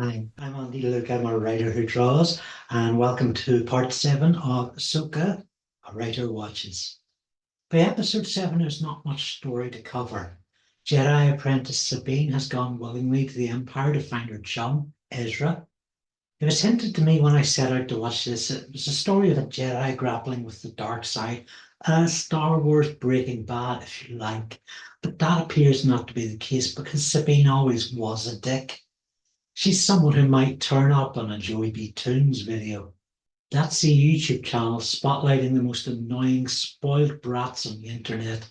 Hi, I'm Andy Luke. I'm a writer who draws, and welcome to part 7 of AHSOKA, A Writer Watches. By episode 7, there's not much story to cover. Jedi apprentice Sabine has gone willingly to the Empire to find her chum, Ezra. It was hinted to me when I set out to watch this. It was a story of a Jedi grappling with the dark side, a Star Wars Breaking Bad, if you like. But that appears not to be the case because Sabine always was a dick. She's someone who might turn up on a Joey B. Toons video. That's the YouTube channel spotlighting the most annoying, spoiled brats on the internet.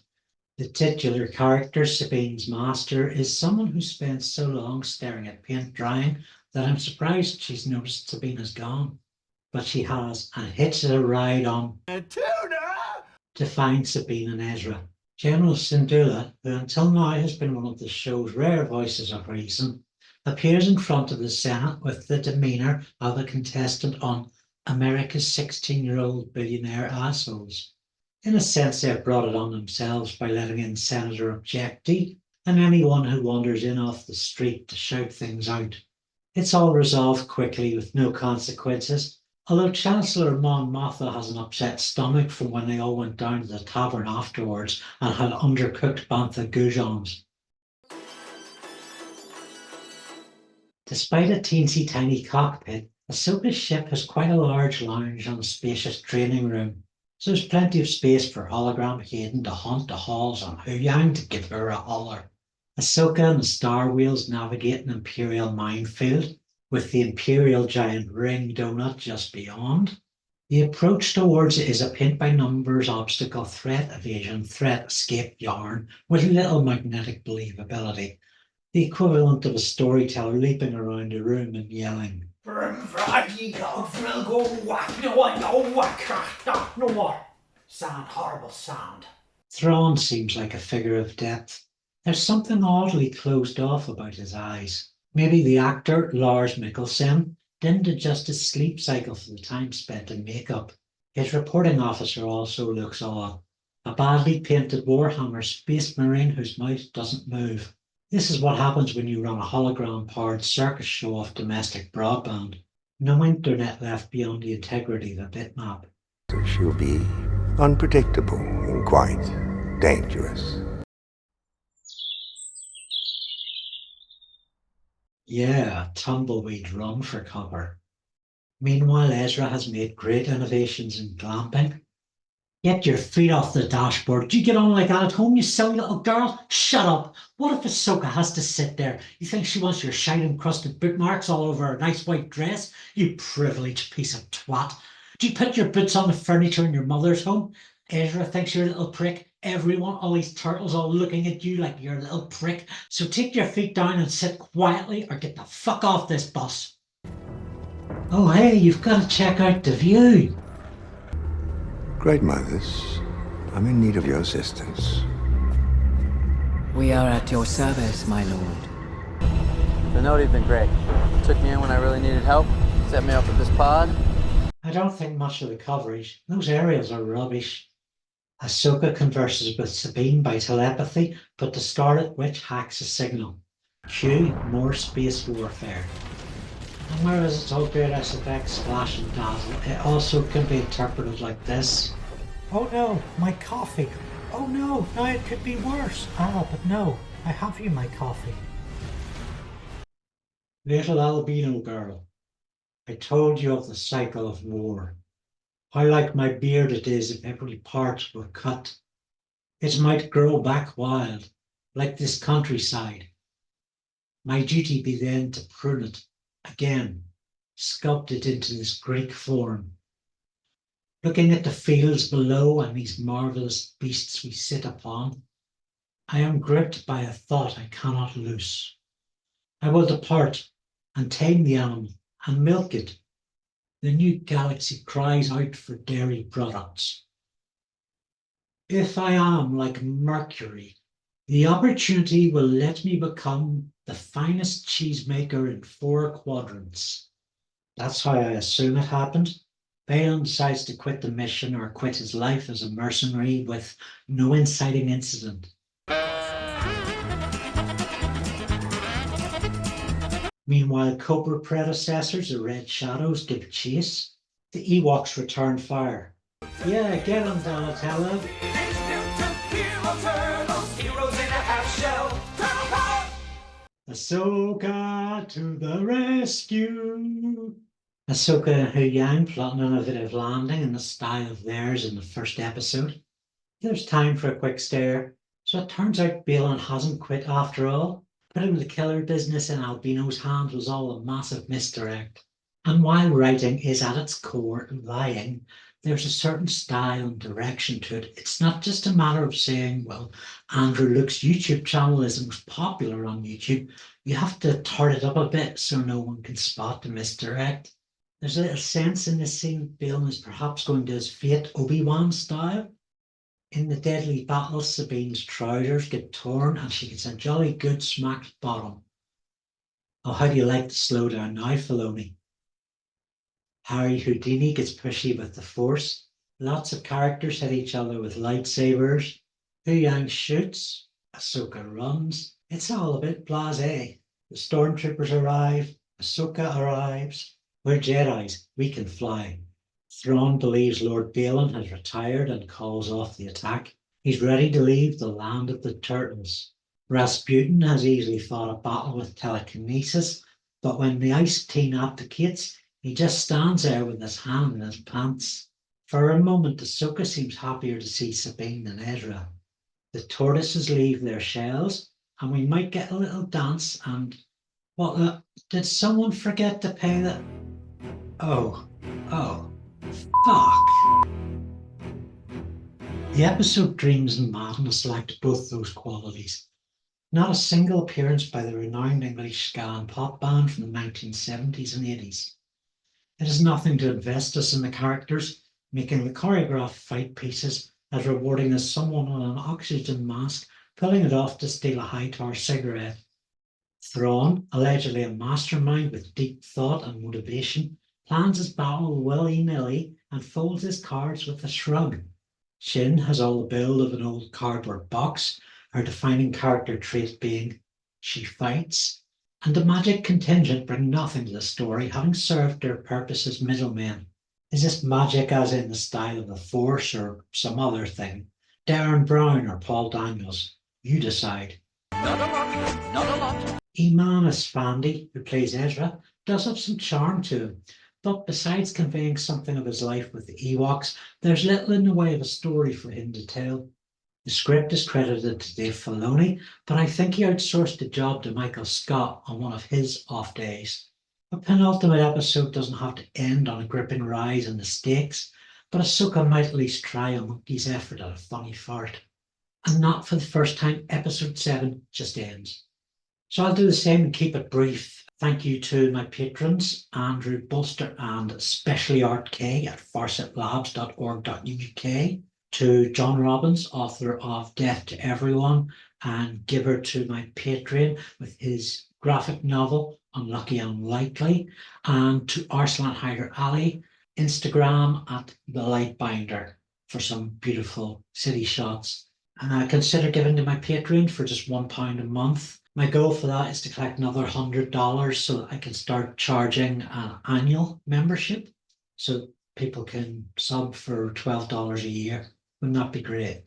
The titular character, Sabine's master, is someone who spends so long staring at paint drying that I'm surprised she's noticed Sabine has gone. But she has, and hitches a ride on to find Sabine and Ezra. General Syndulla, who until now has been one of the show's rare voices of reason, appears in front of the Senate with the demeanor of a contestant on America's 16-year-old billionaire assholes. In a sense, they've brought it on themselves by letting in Senator Objecti and anyone who wanders in off the street to shout things out. It's all resolved quickly with no consequences, although Chancellor Mon Mothma has an upset stomach from when they all went down to the tavern afterwards and had undercooked bantha goujons. Despite a teensy-tiny cockpit, AHSOKA's ship has quite a large lounge and a spacious training room, so there's plenty of space for hologram Hayden to haunt the halls and Huang to give her a holler. AHSOKA and the Star Wheels navigate an Imperial minefield, with the Imperial giant ring donut just beyond. The approach towards it is a paint-by-numbers obstacle, threat evasion, threat escape yarn with little magnetic believability. The equivalent of a storyteller leaping around a room and yelling, sound, horrible sound. Thrawn seems like a figure of depth. There's something oddly closed off about his eyes. Maybe the actor, Lars Mikkelsen, didn't adjust his sleep cycle for the time spent in makeup. His reporting officer also looks odd. A badly painted Warhammer Space Marine whose mouth doesn't move. This is what happens when you run a hologram-powered circus show off domestic broadband. No internet left beyond the integrity of a bitmap. She'll be unpredictable and quite dangerous. Yeah, tumbleweed run for cover. Meanwhile, Ezra has made great innovations in glamping. Get your feet off the dashboard. Do you get on like that at home, you silly little girl? Shut up. What if AHSOKA has to sit there? You think she wants your shite-encrusted bookmarks all over her nice white dress? You privileged piece of twat. Do you put your boots on the furniture in your mother's home? Ezra thinks you're a little prick. Everyone, all these turtles all looking at you like you're a little prick. So take your feet down and sit quietly or get the fuck off this bus. Oh, hey, you've got to check out the view. Great mothers, I'm in need of your assistance. We are at your service, my lord. The Nodi's been great. Took me in when I really needed help, set me up with this pod. I don't think much of the coverage. Those aerials are rubbish. AHSOKA converses with Sabine by telepathy, but the Scarlet Witch hacks a signal. Cue more space warfare. And whereas it's all great SFX, splash and dazzle, it also can be interpreted like this. Oh no, my coffee. Oh no, now it could be worse. But no, I have you my coffee. Little albino girl, I told you of the cycle of war. How like my beard it is if every part were cut. It might grow back wild, like this countryside. My duty be then to prune it. Again, sculpted into this Greek form. Looking at the fields below and these marvelous beasts we sit upon, I am gripped by a thought I cannot loose. I will depart and tame the animal and milk it. The new galaxy cries out for dairy products. If I am like Mercury, the opportunity will let me become the finest cheesemaker in 4 quadrants. That's how I assume it happened. Baylan decides to quit the mission or quit his life as a mercenary with no inciting incident. Meanwhile, Cobra predecessors, the Red Shadows, give chase. The Ewoks return fire. Yeah, get him, Donatello. AHSOKA to the rescue. AHSOKA and Huang plotting an innovative landing in the style of theirs in the first episode. There's time for a quick stare. So it turns out Baylan hasn't quit after all. Putting the killer business in Albino's hand was all a massive misdirect. And while writing is at its core lying, there's a certain style and direction to it. It's not just a matter of saying, well, Andrew Luke's YouTube channel is the most popular on YouTube. You have to turn it up a bit so no one can spot the misdirect. There's a little sense in this scene Baylan is perhaps going to his fate Obi-Wan style. In the deadly battle, Sabine's trousers get torn and she gets a jolly good smack bottom. Oh, how do you like to slow down now, Filoni? Harry Houdini gets pushy with the Force. Lots of characters hit each other with lightsabers. Huyang shoots. AHSOKA runs. It's all a bit blasé. The stormtroopers arrive. AHSOKA arrives. We're Jedis. We can fly. Thrawn believes Lord Baylan has retired and calls off the attack. He's ready to leave the land of the turtles. Rasputin has easily fought a battle with telekinesis, but when the Ice Teen abdicates, he just stands there with his hand in his pants. For a moment, AHSOKA seems happier to see Sabine than Ezra. The tortoises leave their shells, and we might get a little dance and... What, did someone forget to pay the... Oh, fuck. The episode Dreams and Madness lacked both those qualities. Not a single appearance by the renowned English ska and pop band from the 1970s and 80s. It is nothing to invest us in the characters, making the choreographed fight pieces as rewarding as someone on an oxygen mask pulling it off to steal a high-tar cigarette. Thrawn, allegedly a mastermind with deep thought and motivation, plans his battle willy-nilly and folds his cards with a shrug. Shin has all the build of an old cardboard box, her defining character trait being she fights, and the magic contingent bring nothing to the story, having served their purpose as middlemen. Is this magic as in the style of the Force or some other thing? Darren Brown or Paul Daniels? You decide. Not a lot, not a lot. Iman Esfandi, who plays Ezra, does have some charm to him, but besides conveying something of his life with the Ewoks, there's little in the way of a story for him to tell. The script is credited to Dave Filoni, but I think he outsourced the job to Michael Scott on one of his off days. A penultimate episode doesn't have to end on a gripping rise in the stakes, but AHSOKA might at least try a monkey's effort at a funny fart. And not for the first time, episode 7 just ends. So I'll do the same and keep it brief. Thank you to my patrons, Andrew, Bolster and Specially Art K at farsightlabs.org.uk, to John Robbins, author of Death to Everyone and giver to my Patreon with his graphic novel Unlucky Unlikely, and to Arsalan Haider Ali, Instagram at The Lightbinder for some beautiful city shots. And consider giving to my Patreon for just £1 a month. My goal for that is to collect another $100 so that I can start charging an annual membership so people can sub for $12 a year. Wouldn't that be great?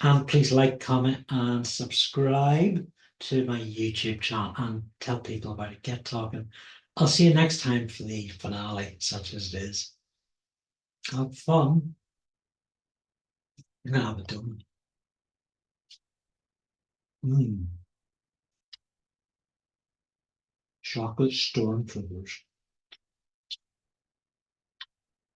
And please like, comment, and subscribe to my YouTube channel and tell people about it. Get talking. I'll see you next time for the finale, such as it is. Have fun. I'm gonna have it done. Chocolate stormtroopers.